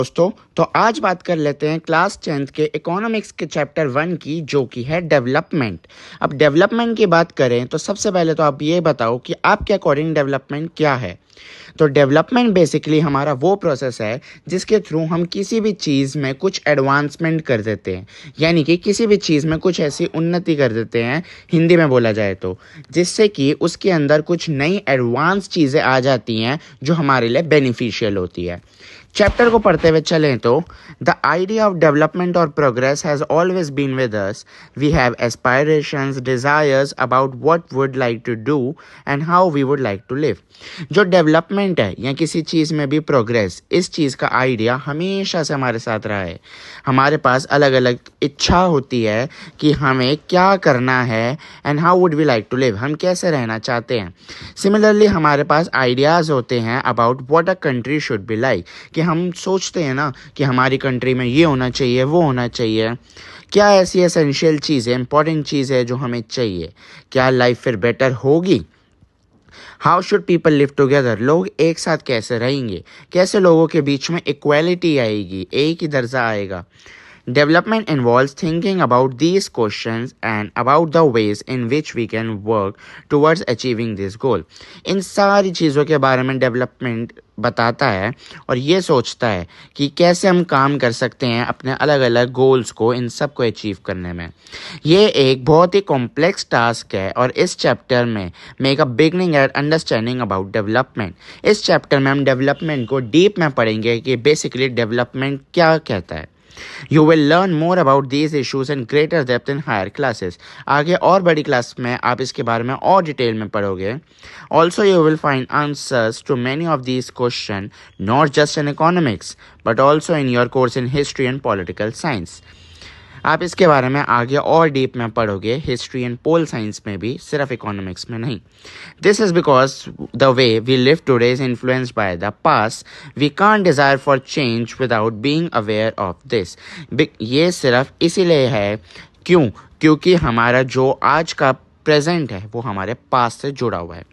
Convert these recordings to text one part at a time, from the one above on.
दोस्तों, तो आज बात कर लेते हैं क्लास 10th के इकोनॉमिक्स के चैप्टर 1 की, जो कि है डेवलपमेंट। अब डेवलपमेंट की बात करें तो सबसे पहले तो आप ये बताओ कि आपके अकॉर्डिंग डेवलपमेंट क्या है। तो डेवलपमेंट बेसिकली हमारा वो प्रोसेस है जिसके थ्रू हम किसी भी चीज़ में कुछ एडवांसमेंट कर देते हैं, यानी कि किसी भी चीज़ में कुछ ऐसी उन्नति कर देते हैं, हिंदी में बोला जाए तो, जिससे कि उसके अंदर कुछ नई एडवांस चीज़ें आ जाती हैं जो हमारे लिए बेनिफिशियल होती है। चैप्टर को पढ़ते हुए चलें तो द आइडिया ऑफ डेवलपमेंट और progress has always been with us. We have aspirations, desires about what would like to do and how we would like to live. जो डेवलपमेंट है या किसी चीज़ में भी प्रोग्रेस, इस चीज़ का आइडिया हमेशा से हमारे साथ रहा है। हमारे पास अलग अलग इच्छा होती है कि हमें क्या करना है and how would we like to live, हम कैसे रहना चाहते हैं। सिमिलरली हमारे पास आइडियाज़ होते हैं about what a country should be like, कि हम सोचते हैं ना कि हमारी कंट्री में ये होना चाहिए, वो होना चाहिए। क्या ऐसी एसेंशियल चीज़ है, इंपॉर्टेंट चीज़ है जो हमें चाहिए? क्या लाइफ फिर बेटर होगी? How should people live together, लोग एक साथ कैसे रहेंगे? कैसे लोगों के बीच में इक्वालिटी आएगी, एक ही दर्जा आएगा? Development involves thinking about these questions and about the ways in which we can work towards achieving this goal. इन सारी चीज़ों के बारे में डेवलपमेंट बताता है और ये सोचता है कि कैसे हम काम कर सकते हैं अपने अलग अलग गोल्स को, इन सब को अचीव करने में। ये एक बहुत ही कॉम्प्लेक्स टास्क है और इस चैप्टर में make a beginning eight understanding about development. इस चैप्टर में हम डेवलपमेंट को डीप में पढ़ेंगे कि बेसिकली डेवलपमेंट क्या कहता है। You will learn more about these issues in greater depth in higher classes. आगे और बड़ी क्लास में आप इसके बारे में और डिटेल में पढ़ोगे। Also, you will find answers to many of these questions, not just in economics, but also in your course in history and political science. आप इसके बारे में आगे और डीप में पढ़ोगे, हिस्ट्री एंड पोल साइंस में भी, सिर्फ इकोनॉमिक्स में नहीं। This is because the way we live today is influenced by the past. We can't desire for change without being aware of this. ये सिर्फ इसीलिए है क्योंकि हमारा जो आज का प्रेजेंट है वो हमारे पास्ट से जुड़ा हुआ है।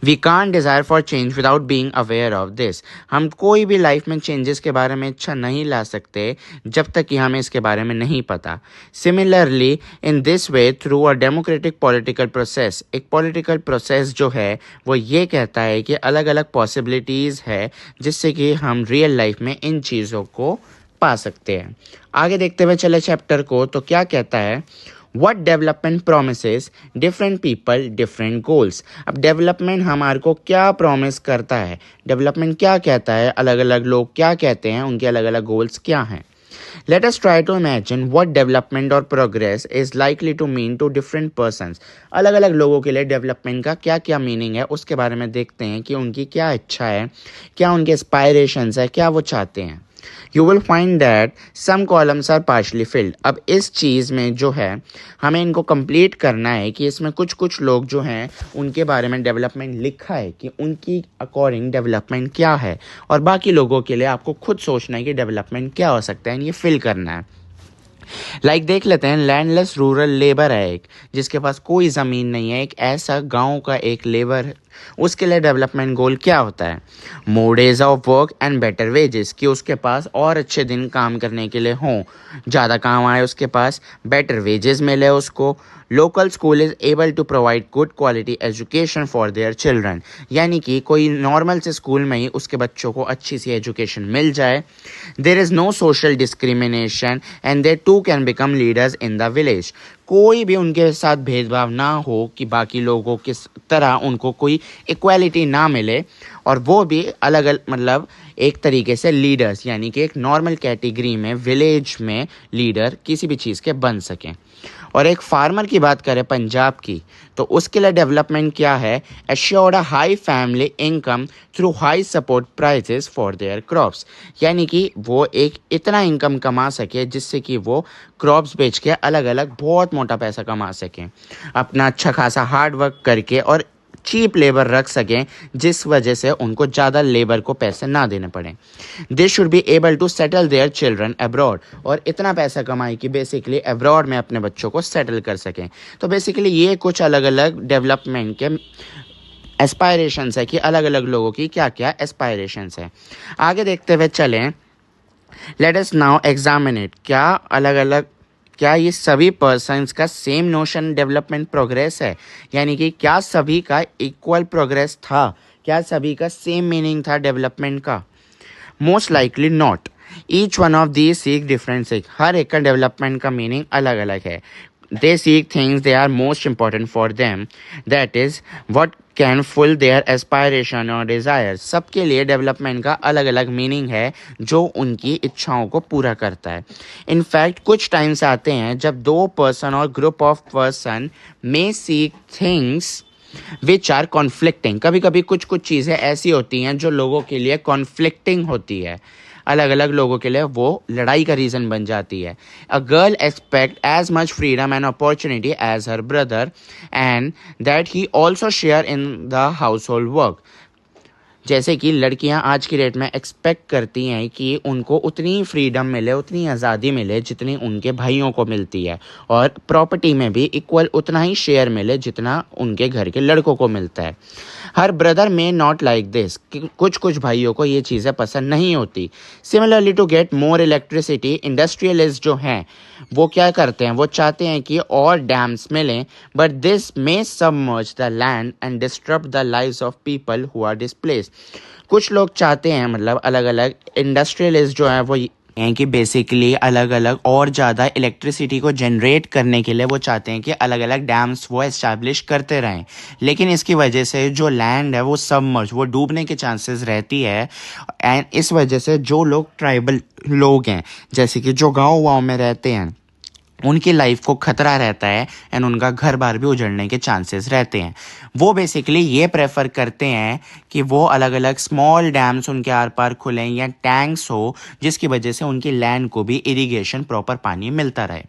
We can't desire for change without being aware of this. हम कोई भी लाइफ में चेंजेस के बारे में इच्छा नहीं ला सकते जब तक कि हमें इसके बारे में नहीं पता। Similarly in this way, through a democratic political process, एक पॉलिटिकल प्रोसेस जो है वो ये कहता है कि अलग अलग पॉसिबिलिटीज़ है जिससे कि हम रियल लाइफ में इन चीज़ों को पा सकते हैं। आगे देखते हुए चले चैप्टर को, तो क्या कहता है? What development promises different people different goals। अब डेवलपमेंट हमारे को क्या प्रॉमिस करता है, डेवलपमेंट क्या कहता है, अलग अलग लोग क्या कहते हैं, उनके अलग अलग गोल्स क्या हैं। Let us try to imagine what development or progress is likely to mean to different persons। अलग अलग लोगों के लिए डेवलपमेंट का क्या क्या मीनिंग है उसके बारे में देखते हैं कि उनकी क्या इच्छा है, क्या उनके एस्पायरेशंस है, क्या वो चाहते हैं। You will find that some columns are partially filled। अब इस चीज़ में जो है हमें इनको कंप्लीट करना है कि इसमें कुछ कुछ लोग जो हैं उनके बारे में डेवलपमेंट लिखा है कि उनकी अकॉर्डिंग डेवलपमेंट क्या है, और बाकी लोगों के लिए आपको खुद सोचना है कि डेवलपमेंट क्या हो सकता है, ये फिल करना है। देख लेते हैं, लैंडलेस रूरल लेबर है एक, जिसके पास कोई ज़मीन नहीं है, एक ऐसा गांव का एक लेबर, उसके लिए डेवलपमेंट गोल क्या होता है? More days of work and better wages, कि उसके पास और अच्छे दिन काम करने के लिए हों, ज़्यादा काम आए उसके पास, बेटर वेजेस मिले उसको। Local school is able to provide good quality education for their children, यानी कि कोई नॉर्मल से स्कूल में ही उसके बच्चों को अच्छी सी एजुकेशन मिल जाए। There is no social discrimination and they too can become leaders in the village. कोई भी उनके साथ भेदभाव ना हो कि बाकी लोगों की तरह उनको कोई इक्वालिटी ना मिले, और वो भी अलग अलग, मतलब एक तरीके से लीडर्स, यानी कि एक नॉर्मल कैटेगरी में विलेज में लीडर किसी भी चीज़ के बन सकें। और एक फार्मर की बात करें पंजाब की, तो उसके लिए डेवलपमेंट क्या है? Assured a high family income through high support prices for their crops, यानी कि वो एक इतना इनकम कमा सके जिससे कि वो क्रॉप्स बेच के अलग अलग बहुत मोटा पैसा कमा सकें, अपना अच्छा खासा हार्ड वर्क करके, और चीप लेबर रख सकें जिस वजह से उनको ज़्यादा लेबर को पैसे ना देने पड़े। They should be able to settle their children abroad, और इतना पैसा कमाए कि बेसिकली अब्रॉड में अपने बच्चों को सेटल कर सकें। तो बेसिकली ये कुछ अलग अलग डेवलपमेंट के एस्पायरेशंस है कि अलग अलग लोगों की क्या क्या एस्पायरेशंस है। आगे देखते हुए चलें let us now examine it. क्या ये सभी पर्सन्स का सेम नोशन डेवलपमेंट प्रोग्रेस है, यानी कि क्या सभी का इक्वल प्रोग्रेस था, क्या सभी का सेम मीनिंग था डेवलपमेंट का? Most likely not. Each one of these seek different seek. हर एक का डेवलपमेंट का मीनिंग अलग अलग है। They seek things they are most important for them, that is what can full their aspiration और डिज़ायर। सबके लिए डेवलपमेंट का अलग अलग मीनिंग है जो उनकी इच्छाओं को पूरा करता है। इनफैक्ट कुछ टाइम्स आते हैं जब दो पर्सन और ग्रुप ऑफ पर्सन में seek things which are conflicting. कभी कभी कुछ कुछ चीज़ें ऐसी होती हैं जो लोगों के लिए कॉन्फ्लिक्टिंग होती है, अलग अलग लोगों के लिए वो लड़ाई का रीज़न बन जाती है। A girl expect as much freedom and opportunity as her brother and that he also share in the household work. जैसे कि लड़कियां आज की डेट में एक्सपेक्ट करती हैं कि उनको उतनी फ्रीडम मिले, उतनी आज़ादी मिले जितनी उनके भाइयों को मिलती है, और प्रॉपर्टी में भी इक्वल उतना ही शेयर मिले जितना उनके घर के लड़कों को मिलता है। Her brother may not like this. कुछ कुछ भाइयों को ये चीज़ें पसंद नहीं होती। Similarly to get more electricity, industrialist जो हैं वो क्या करते हैं, वो चाहते हैं कि और डैम्स मिलें, but this may submerge the land and disturb the lives of people who are displaced. कुछ लोग चाहते हैं, मतलब अलग अलग इंडस्ट्रियलिस्ट जो हैं वो हैं कि बेसिकली अलग अलग और ज़्यादा इलेक्ट्रिसिटी को जनरेट करने के लिए वो चाहते हैं कि अलग अलग डैम्स वो एस्टैब्लिश करते रहें, लेकिन इसकी वजह से जो लैंड है वो सबमर्ज, वो डूबने के चांसेस रहती है। एंड इस वजह से जो लोग ट्राइबल लोग हैं, जैसे कि जो गाँव में रहते हैं, उनकी लाइफ को खतरा रहता है एंड उनका घर बार भी उजड़ने के चांसेस रहते हैं। वो बेसिकली ये प्रेफर करते हैं कि वो अलग अलग स्मॉल डैम्स उनके आर पार खुलें या टैंक्स हो, जिसकी वजह से उनकी लैंड को भी इरिगेशन, प्रॉपर पानी मिलता रहे।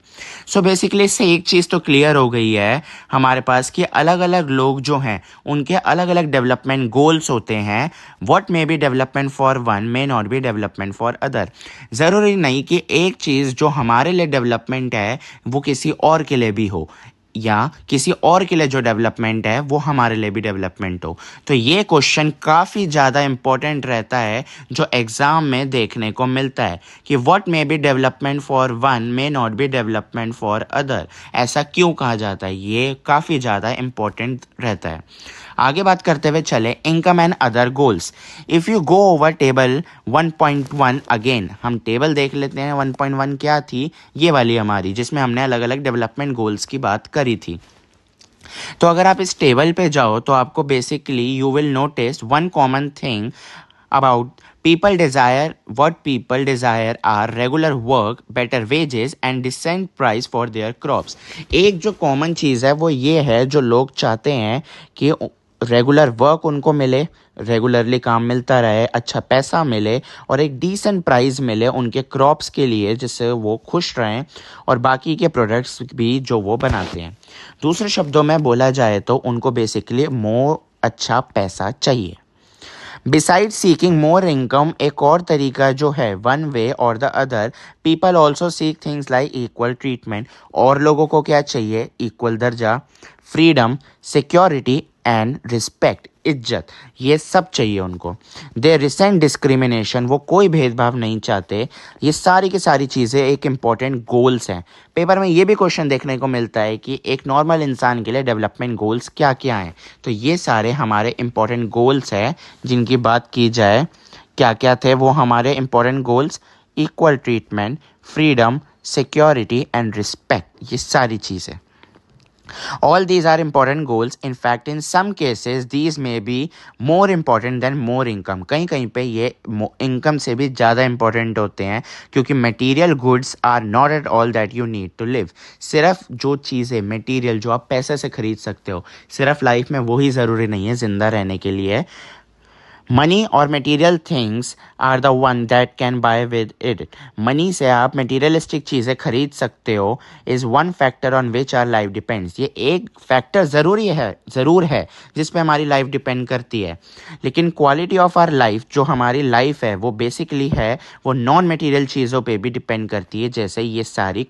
सो बेसिकली इससे एक चीज़ तो क्लियर हो गई है हमारे पास कि अलग अलग लोग जो हैं उनके अलग अलग डेवलपमेंट गोल्स होते हैं। What may be development for one may not be development for other. ज़रूरी नहीं कि एक चीज़ जो हमारे लिए डेवलपमेंट है वो किसी और के लिए भी हो, या किसी और के लिए जो डेवलपमेंट है वो हमारे लिए भी डेवलपमेंट हो। तो ये क्वेश्चन काफ़ी ज़्यादा इंपॉर्टेंट रहता है जो एग्ज़ाम में देखने को मिलता है कि what may be development for one may not be development for other. ऐसा क्यों कहा जाता है, ये काफ़ी ज़्यादा इंपॉर्टेंट रहता है। आगे बात करते हुए चले income and other goals. If you go over table 1.1 again, हम टेबल देख लेते हैं 1.1 क्या थी, ये वाली हमारी, जिसमें हमने अलग अलग डेवलपमेंट गोल्स की बात करी थी। तो अगर आप इस टेबल पे जाओ तो आपको basically you will notice one common thing about what people desire are regular work, better wages and decent price for their crops। एक जो कॉमन चीज़ है वो ये है, जो लोग चाहते हैं कि रेगुलर वर्क उनको मिले, रेगुलरली काम मिलता रहे, अच्छा पैसा मिले और एक डिसेंट प्राइस मिले उनके क्रॉप्स के लिए, जिससे वो खुश रहें, और बाकी के प्रोडक्ट्स भी जो वो बनाते हैं। दूसरे शब्दों में बोला जाए तो उनको बेसिकली मोर अच्छा पैसा चाहिए। बिसाइड सीकिंग मोर इनकम, एक और तरीका जो है वन वे और the other, people also seek things like equal treatment. और लोगों को क्या चाहिए, इक्वल दर्जा, फ्रीडम, सिक्योरिटी एंड रिस्पेक्ट, इज्जत, ये सब चाहिए उनको। दे रिसेंट डिस्क्रिमिनेशन, वो कोई भेदभाव नहीं चाहते। ये सारी की सारी चीज़ें एक इम्पॉर्टेंट गोल्स हैं। पेपर में ये भी क्वेश्चन देखने को मिलता है कि एक नॉर्मल इंसान के लिए डेवलपमेंट गोल्स क्या क्या हैं। तो ये सारे हमारे इम्पॉर्टेंट गोल्स हैं जिनकी बात की जाए, क्या क्या थे वो हमारे important goals, equal treatment, freedom, security and respect, ये सारी चीज़ें। All these are important goals. In fact, in some cases, these may be more important than more income. कहीं कहीं पे ये income से भी ज़्यादा important होते हैं, क्योंकि material goods are not at all that you need to live। सिर्फ जो चीज़ें material जो आप पैसे से खरीद सकते हो, सिर्फ लाइफ में वही ज़रूरी नहीं है ज़िंदा रहने के लिए। मनी और material things are the one that can buy with it. Money से आप मटेरियलिस्टिक चीज़ें खरीद सकते हो, is one factor on which our life depends. ये एक फैक्टर ज़रूर है जिस पे हमारी लाइफ डिपेंड करती है, लेकिन क्वालिटी ऑफ आवर लाइफ, जो हमारी लाइफ है वो बेसिकली है वो नॉन मटेरियल चीज़ों पे भी डिपेंड करती है, जैसे ये सारी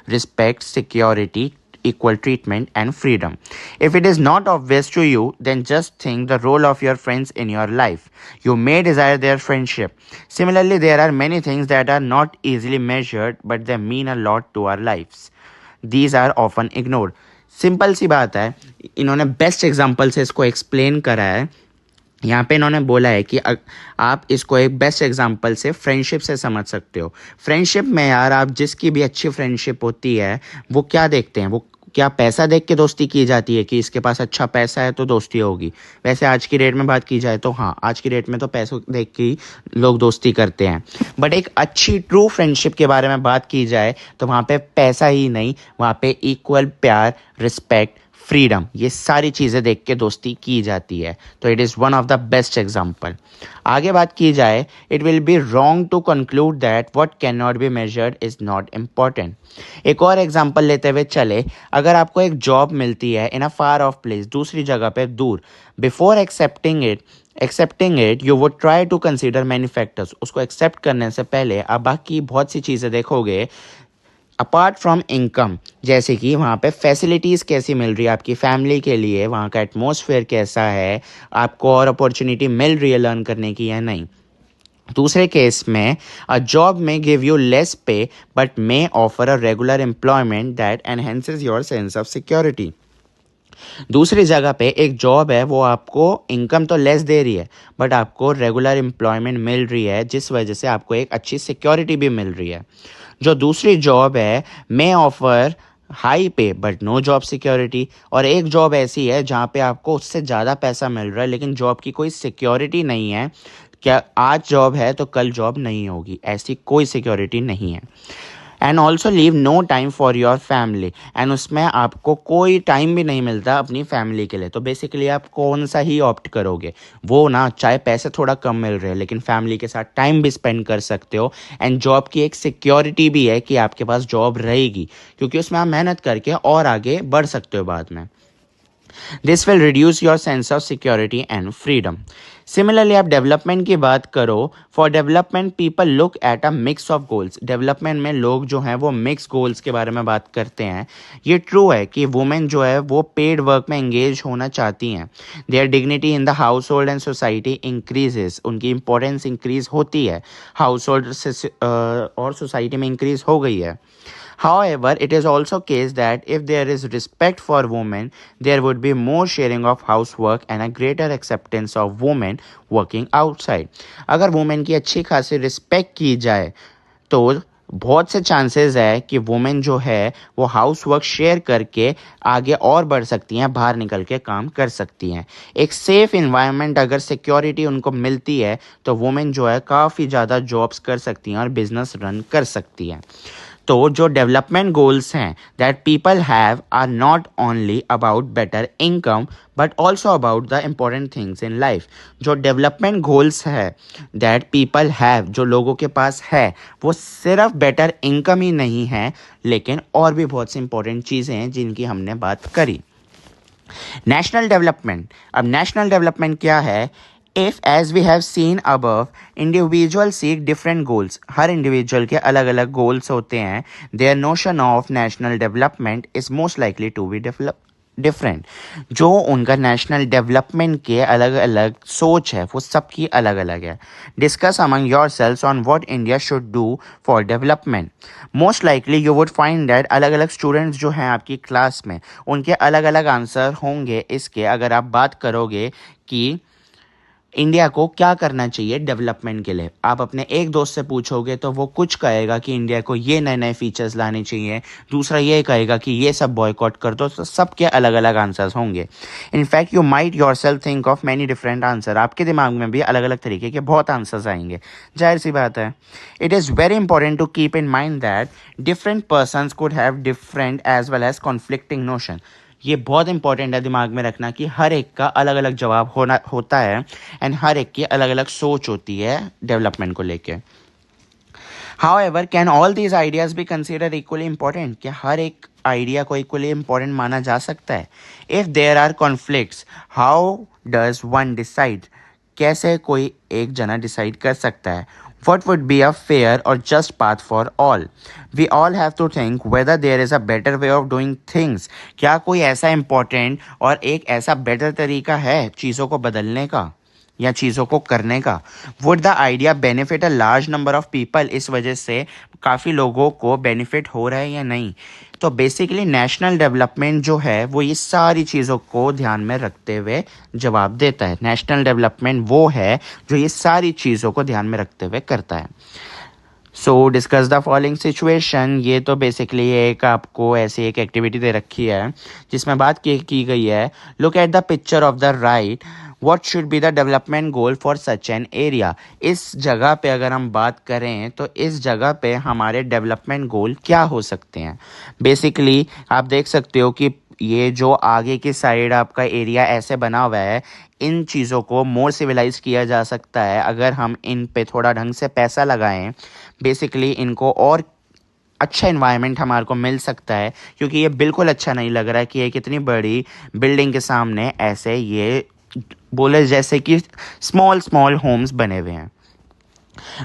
respect, security, equal treatment and freedom. If it is not obvious to you, then just think the role of your friends in your life. You may desire their friendship. Similarly, there are many things that are not easily measured, but they mean a lot to our lives. These are often ignored. Simple सी बात है, इन्होंने best example से इसको explain करा है। यहाँ पे इन्होंने बोला है कि आप इसको एक बेस्ट एग्जांपल से फ्रेंडशिप से समझ सकते हो। फ्रेंडशिप में यार आप जिसकी भी अच्छी फ्रेंडशिप होती है वो क्या देखते हैं, वो क्या पैसा देख के दोस्ती की जाती है कि इसके पास अच्छा पैसा है तो दोस्ती होगी। वैसे आज की डेट में बात की जाए तो हाँ, आज की डेट में तो पैसों देख के ही लोग दोस्ती करते हैं, बट एक अच्छी ट्रू फ्रेंडशिप के बारे में बात की जाए तो वहाँ पे पैसा ही नहीं, वहाँ पे इक्वल प्यार, रिस्पेक्ट, फ्रीडम, ये सारी चीज़ें देख के दोस्ती की जाती है। तो it is one of the best example. आगे बात की जाए, it will be wrong to conclude that what can not be measured is not important. एक और एग्जाम्पल लेते हुए चले, अगर आपको एक जॉब मिलती है इन अ फार ऑफ प्लेस, दूसरी जगह पे दूर, before accepting it you would try to consider many factors. उसको एक्सेप्ट करने से पहले आप बाकी बहुत सी चीज़ें देखोगे अपार्ट फ्रॉम इनकम, जैसे कि वहाँ पे फैसिलिटीज़ कैसी मिल रही है आपकी फैमिली के लिए, वहाँ का एटमॉस्फेयर कैसा है, आपको और अपॉर्चुनिटी मिल रही है लर्न करने की या नहीं। दूसरे केस में अ जॉब में गिव यू लेस पे but may offer a regular employment that enhances your sense of security. दूसरी जगह पे एक जॉब है, वो आपको इनकम तो लेस दे रही है बट आपको रेगुलर एम्प्लॉयमेंट मिल रही है, जिस वजह से आपको एक अच्छी सिक्योरिटी भी मिल रही है। जो दूसरी जॉब है मे ऑफर हाई पे बट नो जॉब सिक्योरिटी, और एक जॉब ऐसी है जहाँ पे आपको उससे ज़्यादा पैसा मिल रहा है लेकिन जॉब की कोई सिक्योरिटी नहीं है। क्या आज जॉब है तो कल जॉब नहीं होगी, ऐसी कोई सिक्योरिटी नहीं है। And also leave no time for your family, and उसमें आपको कोई टाइम भी नहीं मिलता अपनी फैमिली के लिए। तो बेसिकली आप कौन सा ही ऑप्ट करोगे, वो ना, चाहे पैसे थोड़ा कम मिल रहे हैं लेकिन फैमिली के साथ टाइम भी स्पेंड कर सकते हो, एंड जॉब की एक सिक्योरिटी भी है कि आपके पास जॉब रहेगी क्योंकि उसमें आप मेहनत करके और आगे बढ़ सकते हो बाद में। This will reduce your sense of security and freedom. Similarly आप डेवलपमेंट की बात करो, for development people look at a mix of goals. Development में लोग जो हैं वो मिक्स गोल्स के बारे में बात करते हैं। ये ट्रू है कि वुमेन जो है वो पेड वर्क में एंगेज होना चाहती हैं। There dignity in the house hold and society increases, उनकी इंपॉर्टेंस इंक्रीज होती है, हाउस होल्ड से और सोसाइटी में इंक्रीज हो गई है। However, it is also case that if there is respect for women, there would be more sharing of housework and a greater acceptance of women working outside. अगर women की अच्छी खासी रिस्पेक्ट की जाए तो बहुत से चांसेस है कि वुमेन जो है वो हाउस वर्क शेयर करके आगे और बढ़ सकती हैं, बाहर निकल के काम कर सकती हैं। एक सेफ इन्वायरमेंट अगर सिक्योरिटी उनको मिलती है तो वुमेन जो है काफ़ी ज़्यादा जॉब्स कर सकती हैं और बिजनेस रन कर सकती हैं। तो जो डेवलपमेंट गोल्स हैं that people have are not only about better income but also about the important things in life. जो डेवलपमेंट गोल्स है दैट पीपल हैव, जो लोगों के पास है, वो सिर्फ बेटर इनकम ही नहीं है लेकिन और भी बहुत सी इंपॉर्टेंट चीज़ें हैं जिनकी हमने बात करी। नेशनल डेवलपमेंट, अब नेशनल डेवलपमेंट क्या है? If, as we have seen above, individuals seek different goals, her individual के अलग अलग गोल्स होते हैं, their notion of national development is most likely to be different. जो उनका नेशनल डेवलपमेंट के अलग अलग सोच है वो सबकी अलग अलग है। Discuss among yourselves on what India should do for development. Most likely you would find that अलग अलग स्टूडेंट्स जो हैं आपकी क्लास में, उनके अलग अलग आंसर होंगे इसके। अगर आप बात करोगे कि इंडिया को क्या करना चाहिए डेवलपमेंट के लिए, आप अपने एक दोस्त से पूछोगे तो वो कुछ कहेगा कि इंडिया को ये नए नए फीचर्स लाने चाहिए, दूसरा ये कहेगा कि ये सब बॉयकॉट कर दो। तो सबके अलग अलग आंसर्स होंगे। In fact you might your self think of many different answer, आपके दिमाग में भी अलग अलग तरीके के बहुत आंसर्स आएंगे, जाहिर सी बात है। It is very important to keep in mind that different persons could have different as well as conflicting notion. ये बहुत इंपॉर्टेंट है दिमाग में रखना कि हर एक का अलग अलग जवाब होता है एंड हर एक की अलग अलग सोच होती है डेवलपमेंट को लेके। However, can all these ideas be considered equally important? क्या हर एक आइडिया को इक्वली इंपॉर्टेंट माना जा सकता है? If there are conflicts, how does one decide? कैसे कोई एक जना डिसाइड कर सकता है? What would be a fair or just path for all? We all have to think whether there is a better way of doing things. क्या कोई ऐसा इम्पोर्टेंट और एक ऐसा बेटर तरीका है चीज़ों को बदलने का या चीज़ों को करने का? Would the idea benefit a large number of people? इस वजह से काफ़ी लोगों को बेनिफिट हो रहा है या नहीं? तो बेसिकली नेशनल डेवलपमेंट जो है वो ये सारी चीज़ों को ध्यान में रखते हुए जवाब देता है। नेशनल डेवलपमेंट वो है जो ये सारी चीज़ों को ध्यान में रखते हुए करता है। सो डिस्कस द फॉलोइंग सिचुएशन। ये तो बेसिकली एक आपको ऐसी एक एक्टिविटी दे रखी है जिसमें बात की गई है, look at the picture of the right, what should be the development goal for such an area. इस जगह पे अगर हम बात करें तो इस जगह पे हमारे डेवलपमेंट गोल क्या हो सकते हैं। बेसिकली आप देख सकते हो कि ये जो आगे की साइड आपका एरिया ऐसे बना हुआ है, इन चीज़ों को मोर सिविलाइज किया जा सकता है अगर हम इन पे थोड़ा ढंग से पैसा लगाएं। बेसिकली इनको और अच्छा इन्वायरमेंट हमारे को मिल सकता है, क्योंकि ये बिल्कुल अच्छा नहीं लग रहा है कि एक इतनी बड़ी बिल्डिंग के सामने ऐसे ये बोले जैसे कि स्मॉल स्मॉल होम्स बने हुए हैं।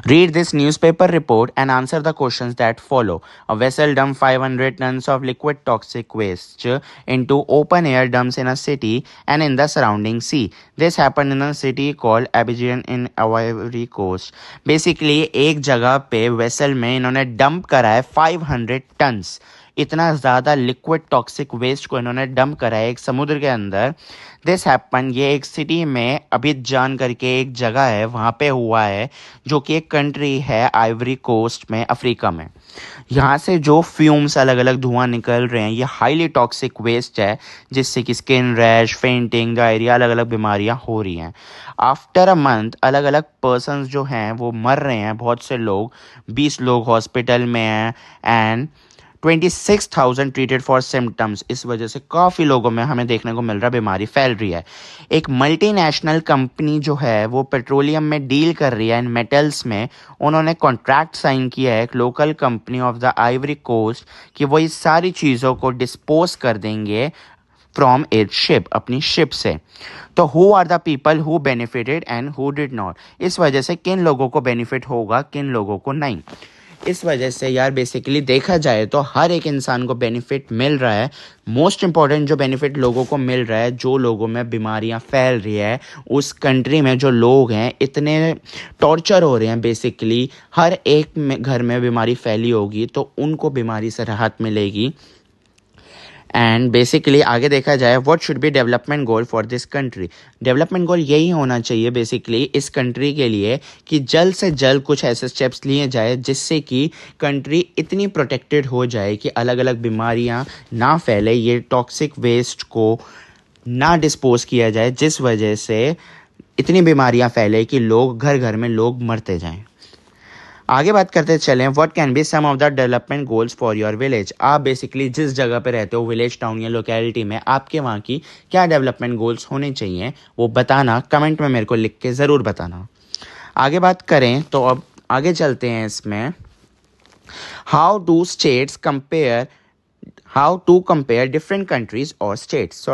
Read this newspaper report and answer the questions that follow. A vessel dumped 500 tons of liquid toxic waste into open air dumps in a city and in the surrounding sea. This happened in a city called Abidjan in Ivory Coast. Basically एक जगह पे vessel में इन्होंने dump करा है 500 turns, इतना ज़्यादा liquid toxic waste को इन्होंने डंप करा है एक समुद्र के अंदर। दिस हैपन, ये एक सिटी में अबिजान करके एक जगह है वहाँ पे हुआ है, जो कि एक कंट्री है आइवरी कोस्ट में, अफ्रीका में। यहाँ से जो फ्यूम्स अलग अलग धुआं निकल रहे हैं ये हाईली टॉक्सिक वेस्ट है, जिससे कि स्किन रैश, फेंटिंग, डायरिया, अलग अलग बीमारियाँ हो रही हैं। आफ्टर अ मंथ अलग अलग पर्सनस जो हैं वो मर रहे हैं, बहुत से लोग, 20 लोग हॉस्पिटल में हैं एंड 26,000 ट्रीटेड फॉर सिम्टम्स। इस वजह से काफ़ी लोगों में हमें देखने को मिल रहा बीमारी फैल रही है। एक मल्टीनेशनल कंपनी जो है वो पेट्रोलियम में डील कर रही है इन मेटल्स में, उन्होंने कॉन्ट्रैक्ट साइन किया है एक local company of the Ivory Coast कि वो इस सारी चीज़ों को डिस्पोज कर देंगे फ्रॉम इट शिप, अपनी शिप से। तो who are the people who benefited and who did not? इस वजह से किन लोगों को बेनिफिट होगा, किन लोगों को नहीं। इस वजह से यार बेसिकली देखा जाए तो हर एक इंसान को बेनिफिट मिल रहा है। मोस्ट इम्पॉर्टेंट जो बेनिफिट लोगों को मिल रहा है, जो लोगों में बीमारियां फैल रही है, उस कंट्री में जो लोग हैं इतने टॉर्चर हो रहे हैं, बेसिकली हर एक में घर में बीमारी फैली होगी तो उनको बीमारी से राहत मिलेगी। एंड बेसिकली आगे देखा जाए what should be development goal for this country. Development goal यही होना चाहिए बेसिकली इस कंट्री के लिए कि जल्द से जल्द कुछ ऐसे स्टेप्स लिए जाए जिससे कि कंट्री इतनी प्रोटेक्टेड हो जाए कि अलग अलग बीमारियां ना फैले, ये टॉक्सिक वेस्ट को ना डिस्पोज किया जाए, जिस वजह से इतनी बीमारियां फैले कि लोग घर घर में लोग मरते जाएं। आगे बात करते चलें, what can be some of the development goals for your village. आप बेसिकली जिस जगह पे रहते हो, विलेज, टाउन या लोकेलिटी में, आपके वहाँ की क्या डेवलपमेंट गोल्स होने चाहिए वो बताना, कमेंट में मेरे को लिख के ज़रूर बताना। आगे बात करें तो अब आगे चलते हैं इसमें, how to compare different countries और स्टेट्स।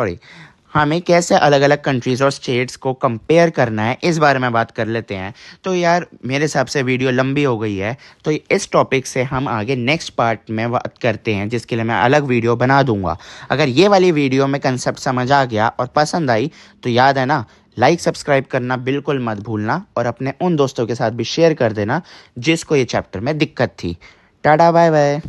हमें कैसे अलग अलग कंट्रीज़ और स्टेट्स को कंपेयर करना है, इस बारे में बात कर लेते हैं। तो यार मेरे हिसाब से वीडियो लंबी हो गई है, तो इस टॉपिक से हम आगे नेक्स्ट पार्ट में बात करते हैं, जिसके लिए मैं अलग वीडियो बना दूंगा। अगर ये वाली वीडियो में कंसेप्ट समझ आ गया और पसंद आई तो याद है ना, लाइक सब्सक्राइब करना बिल्कुल मत भूलना और अपने उन दोस्तों के साथ भी शेयर कर देना जिसको ये चैप्टर में दिक्कत थी। Tata bye bye.